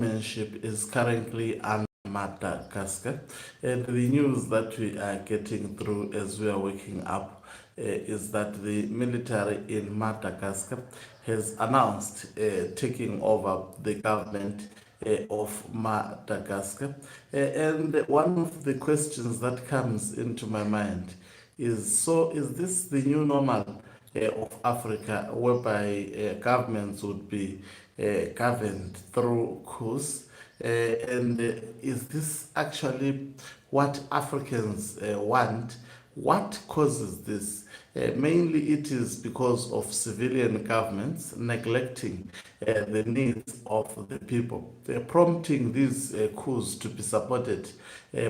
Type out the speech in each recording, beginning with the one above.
chairmanship is currently under Madagascar, and the news that we are getting through as we are waking up is that the military in Madagascar has announced taking over the government of Madagascar. And one of the questions that comes into my mind is, so is this the new normal of Africa, whereby governments would be governed through coups? And is this actually what Africans want? What causes this? Mainly it is because of civilian governments neglecting the needs of the people. They're prompting these coups to be supported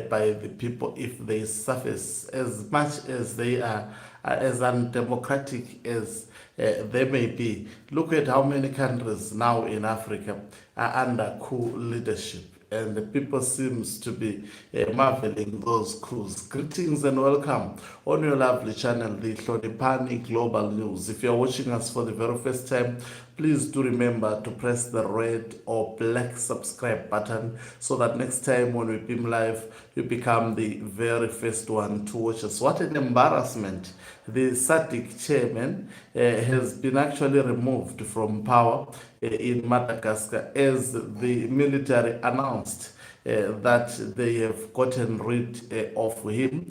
by the people if they surface, as much as they are as undemocratic as they may be. Look at how many countries now in Africa are under coup leadership, and the people seems to be marveling those coups. Greetings and welcome on your lovely channel, the Hlonipani Global News. If you're watching us for the very first time, please do remember to press the red or black subscribe button so that next time when we beam live, you become the very first one to watch us. What an embarrassment. The SADC chairman has been actually removed from power in Madagascar as the military announced that they have gotten rid of him.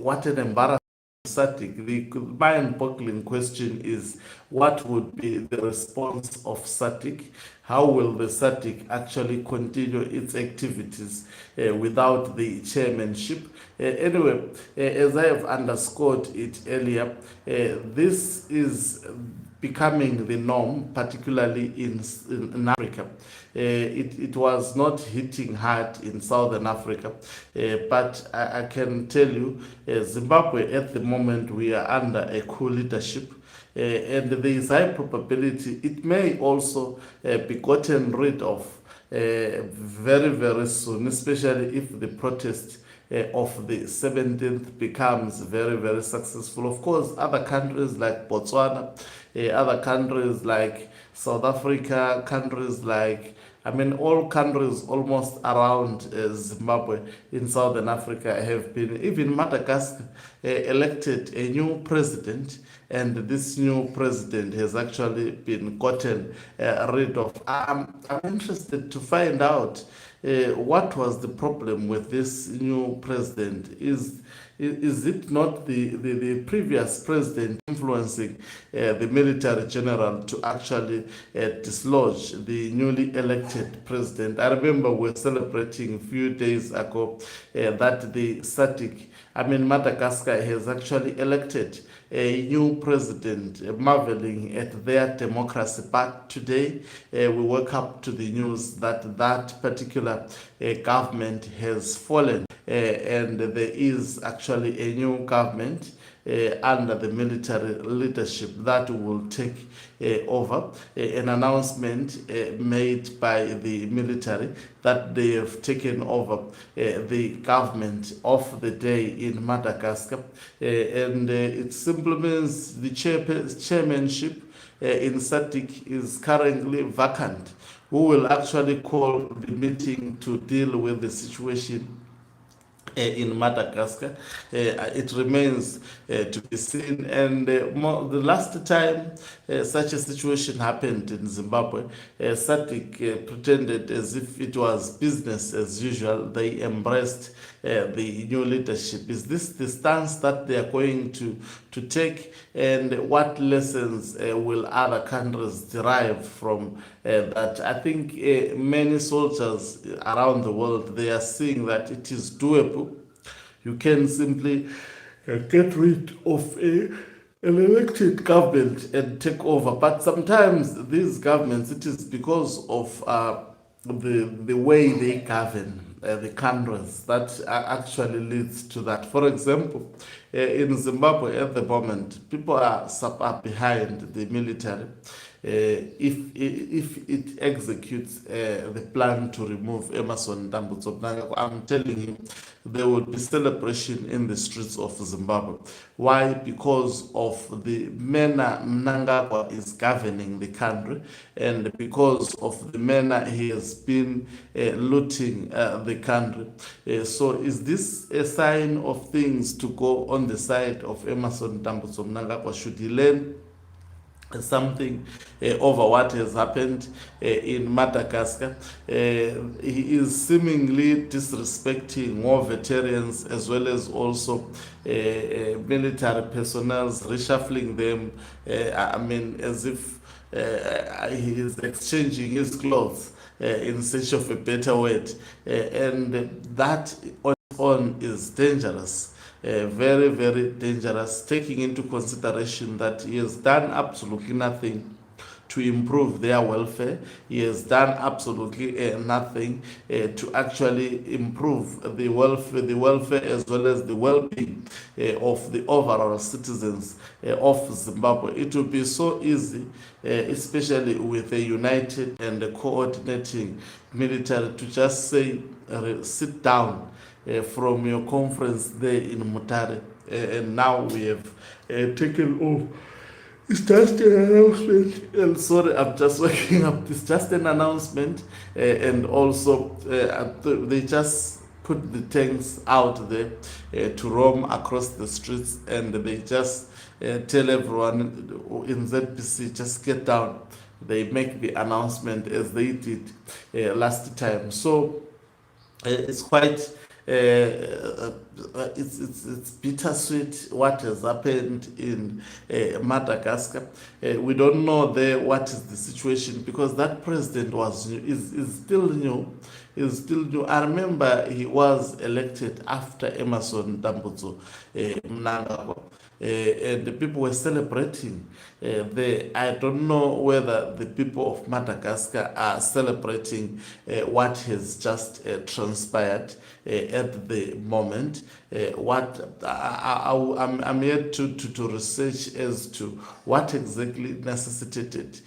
What an embarrassment. SADC. The mind-boggling question is, what would be the response of SADC? How will the SADC actually continue its activities without the chairmanship? Anyway, as I have underscored it earlier, this is becoming the norm, particularly in Africa. It was not hitting hard in Southern Africa, but I can tell you, Zimbabwe at the moment, we are under a coup leadership. And there is high probability it may also be gotten rid of very, very soon, especially if the protest of the 17th becomes very, very successful. Of course, other countries like Botswana, other countries like South Africa, countries like, I mean, all countries almost around Zimbabwe in Southern Africa have been, even Madagascar, elected a new president, and this new president has actually been gotten rid of. I'm interested to find out what was the problem with this new president. Is it not the previous president influencing the military general to actually dislodge the newly elected president? I remember we were celebrating a few days ago that the SADC, I mean Madagascar, has actually elected a new president, marveling at their democracy. But today, we woke up to the news that that particular government has fallen, and there is actually a new government under the military leadership that will take over. An announcement made by the military that they have taken over the government of the day in Madagascar, and it simply means the chairmanship in SADC is currently vacant. Who will actually call the meeting to deal with the situation in Madagascar? It remains to be seen. And the last time such a situation happened in Zimbabwe, SADC pretended as if it was business as usual. They embraced the new leadership. Is this the stance that they are going to take? And what lessons will other countries derive from that? I think many soldiers around the world, they are seeing that it is doable. You can simply get rid of an elected government and take over. But sometimes these governments, it is because of the way they govern the countries that actually leads to that. For example, in Zimbabwe at the moment, people are behind the military. if it executes the plan to remove Emerson Mnangagwa, I'm telling you, there will be celebration in the streets of Zimbabwe. Why? Because of the manner Mnangagwa is governing the country, and because of the manner he has been looting the country. So is this a sign of things to go on the side of Emerson Mnangagwa? Should he learn something over what has happened in Madagascar? He is seemingly disrespecting war veterans as well as also military personnel, reshuffling them, as if he is exchanging his clothes in search of a better word. And that on is dangerous. Very, very dangerous, taking into consideration that he has done absolutely nothing to improve their welfare. He has done absolutely nothing to actually improve the welfare as well as the well-being of the overall citizens of Zimbabwe. It will be so easy, especially with a united and a coordinating military, to just say, sit down from your conference there in Mutare, and now we have taken off. It's just an announcement. And sorry, I'm just waking up. It's just an announcement, and also they just put the tanks out there to roam across the streets, and they just tell everyone in ZPC, just get down. They make the announcement as they did last time. So it's quite it's bittersweet what has happened in Madagascar. We don't know there what is the situation, because that president is still new. I remember he was elected after Emerson Mnangagwa. And the people were celebrating I don't know whether the people of Madagascar are celebrating what has just transpired at the moment. I'm yet to research as to what exactly necessitated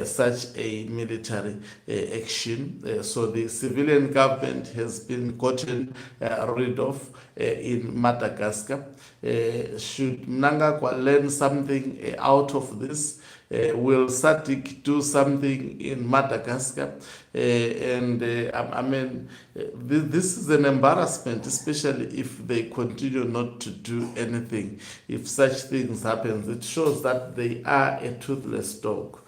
such a military action. So the civilian government has been gotten rid of in Madagascar. Should Mnangagwa learn something out of this? Will SADC do something in Madagascar? This is an embarrassment, especially if they continue not to do anything. If such things happen, it shows that they are a toothless dog.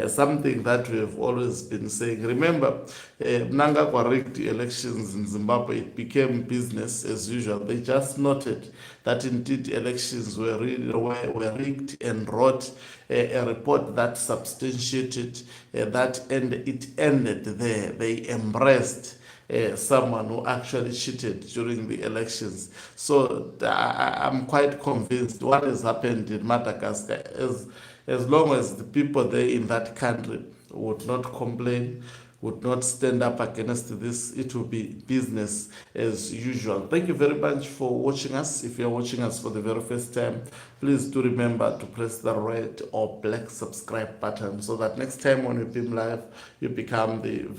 Something that we have always been saying. Remember, Mnangagwa rigged elections in Zimbabwe. It became business as usual. They just noted that indeed elections were rigged, and wrote a report that substantiated that, and it ended there. They embraced someone who actually cheated during the elections. So I'm quite convinced what has happened in Madagascar, as long as the people there in that country would not complain, would not stand up against this, it will be business as usual. Thank you very much for watching us. If you're watching us for the very first time, please do remember to press the red or black subscribe button, so that next time when we beam live, you become the